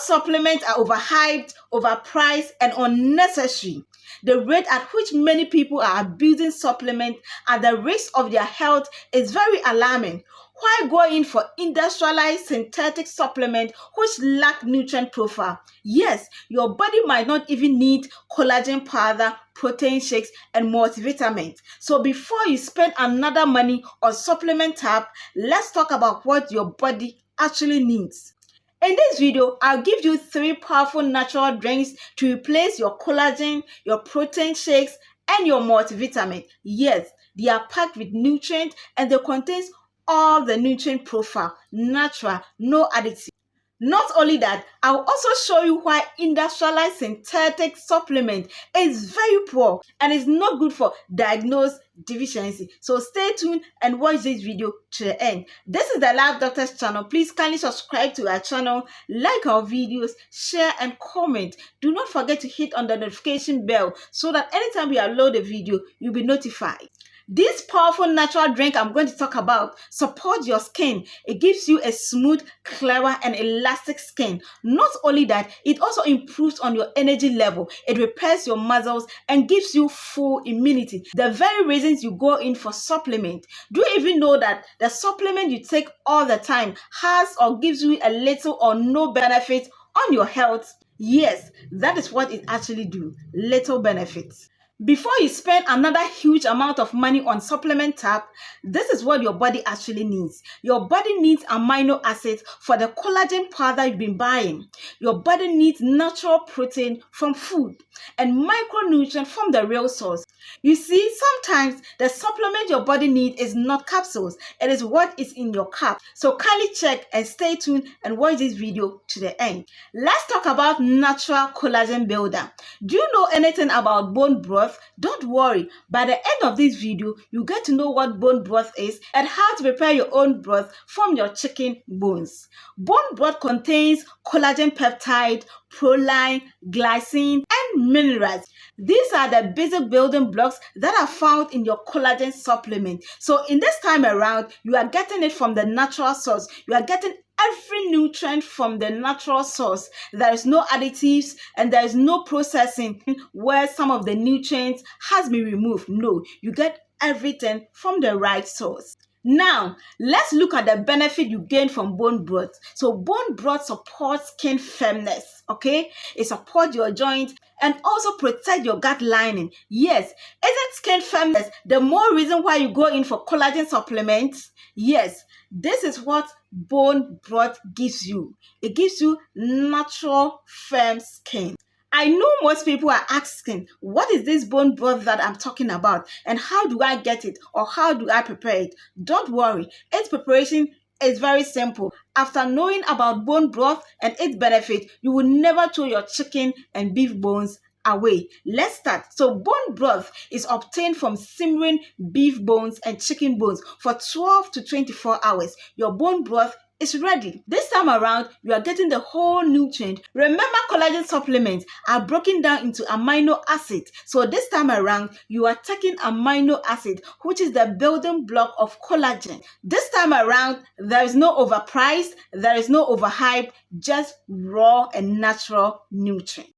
Most supplements are overhyped, overpriced, and unnecessary. The rate at which many people are abusing supplements at the risk of their health is very alarming. Why go in for industrialized synthetic supplements which lack nutrient profile? Yes, your body might not even need collagen powder, protein shakes, and multivitamins. So before you spend another money on supplement tab, let's talk about what your body actually needs. In this video, I'll give you 3 powerful natural drinks to replace your collagen, your protein shakes, and your multivitamin. Yes, they are packed with nutrients and they contain all the nutrient profile, natural, no additives. Not only that, I'll also show you why industrialized synthetic supplement is very poor and is not good for diagnosed deficiency. So stay tuned and watch this video to the end. This is the Lab Doctors channel. Please kindly subscribe to our channel, like our videos, share and comment. Do not forget to hit on the notification bell so that anytime we upload a video, you'll be notified. This powerful natural drink I'm going to talk about supports your skin. It gives you a smooth, clearer, and elastic skin. Not only that, it also improves on your energy level. It repairs your muscles and gives you full immunity. The very reasons you go in for supplement. Do you even know that the supplement you take all the time has or gives you a little or no benefit on your health? Yes, that is what it actually do. Little benefits. Before you spend another huge amount of money on supplement tab, this is what your body actually needs. Your body needs amino acids for the collagen powder you've been buying. Your body needs natural protein from food and micronutrients from the real source. You see, sometimes the supplement your body needs is not capsules. It is what is in your cup. So kindly check and stay tuned and watch this video to the end. Let's talk about natural collagen builder. Do you know anything about bone broth? Don't worry, by the end of this video, you get to know what bone broth is and how to prepare your own broth from your chicken bones. Bone broth contains collagen peptide, proline, glycine, and minerals. These are the basic building blocks that are found in your collagen supplement. So in this time around, you are getting it from the natural source. You are getting every nutrient from the natural source. There is no additives and there is no processing where some of the nutrients has been removed. No, you get everything from the right source. Now, let's look at the benefit you gain from bone broth. So bone broth supports skin firmness, okay? It supports your joints and also protect your gut lining. Yes, isn't skin firmness the more reason why you go in for collagen supplements? Yes, this is what bone broth gives you. It gives you natural firm skin. I know most people are asking, what is this bone broth that I'm talking about? And how do I get it? Or how do I prepare it? Don't worry, its preparation is very simple. After knowing about bone broth and its benefit, you will never throw your chicken and beef bones away. Let's start. So bone broth is obtained from simmering beef bones and chicken bones for 12 to 24 hours. Your bone broth is ready. This time around, you are getting the whole nutrient. Remember, collagen supplements are broken down into amino acids. So this time around, you are taking amino acid, which is the building block of collagen. This time around, there is no overpriced, there is no overhyped, just raw and natural nutrient.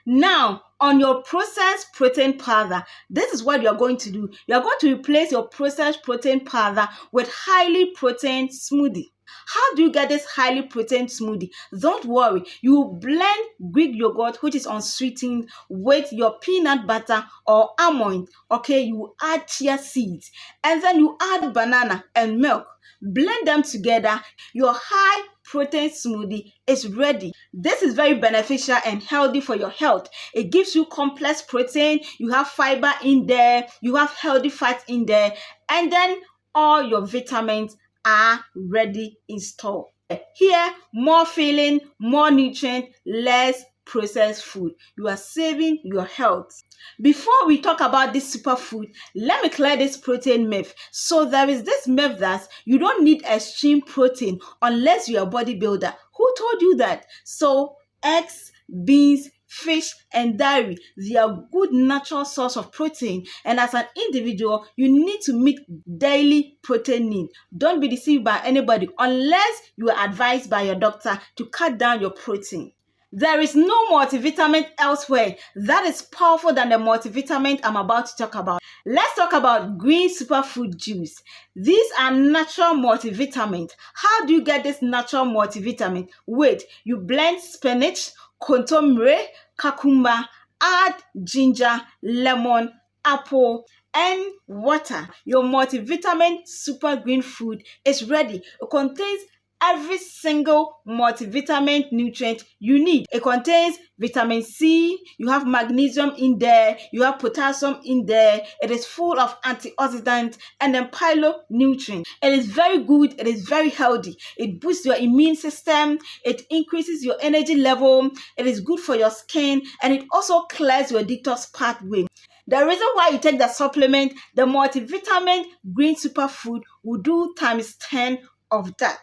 Now, on your processed protein powder, this is what you're going to do. You're going to replace your processed protein powder with highly protein smoothie. How do you get this highly protein smoothie? Don't worry, you blend Greek yogurt, which is unsweetened, with your peanut butter or almond. Okay, you add chia seeds and then you add banana and milk. Blend them together. Your high protein smoothie is ready. This is very beneficial and healthy for your health. It gives you complex protein, you have fiber in there, you have healthy fat in there, and then all your vitamins are ready in store. Here, more filling, more nutrient, less processed food. You are saving your health. Before we talk about this superfood, let me clear this protein myth. So there is this myth that you don't need extreme protein unless you're a bodybuilder. Who told you that? So eggs, beans, fish, and dairy. They are good natural source of protein. And as an individual, you need to meet daily protein need. Don't be deceived by anybody unless you are advised by your doctor to cut down your protein. There is no multivitamin elsewhere that is powerful than the multivitamin I'm about to talk about. Let's talk about green superfood juice. These are natural multivitamins. How do you get this natural multivitamin? Wait, you blend spinach, kontomire, cucumber, add ginger, lemon, apple, and water. Your multivitamin super green food is ready. It contains every single multivitamin nutrient you need. It contains vitamin C, you have magnesium in there, you have potassium in there. It is full of antioxidants and then phytonutrients. It is very good, it is very healthy. It boosts your immune system, it increases your energy level, it is good for your skin, and it also clears your detox pathway. The reason why you take the supplement, the multivitamin green superfood will do times 10 of that.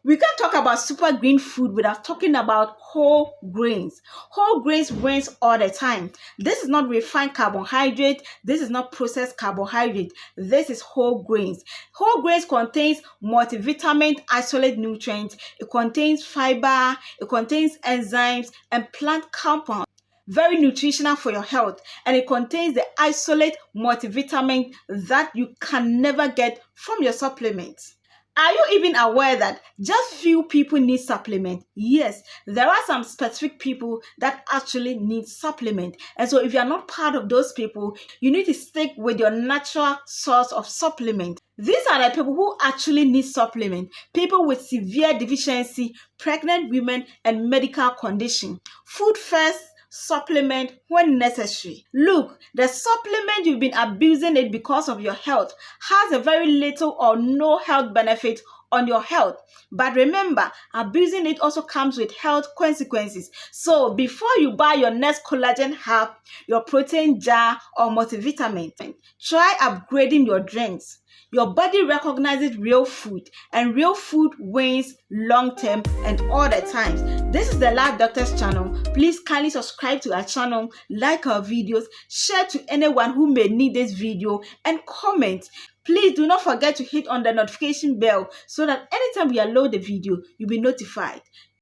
We can't talk about super green food without talking about whole grains. Whole grains wins all the time. This is not refined carbohydrate. This is not processed carbohydrate. This is whole grains. Whole grains contains multivitamin isolate nutrients. It contains fiber. It contains enzymes and plant compounds. Very nutritional for your health, and it contains the isolate multivitamin that you can never get from your supplements. Are you even aware that just few people need supplement? Yes, there are some specific people that actually need supplement. And so if you are not part of those people, you need to stick with your natural source of supplement. These are the people who actually need supplement. People with severe deficiency, pregnant women, and medical condition. Food first, supplement when necessary. Look, the supplement you've been abusing it because of your health has a very little or no health benefit on your health. But remember, abusing it also comes with health consequences. So before you buy your next collagen hub, your protein jar, or multivitamin, try upgrading your drinks. Your body recognizes real food, and real food wins long term and all the times. This is the Life Doctors channel. Please kindly subscribe to our channel, like our videos, share to anyone who may need this video, and comment. Please do not forget to hit on the notification bell so that anytime we upload the video, you'll be notified.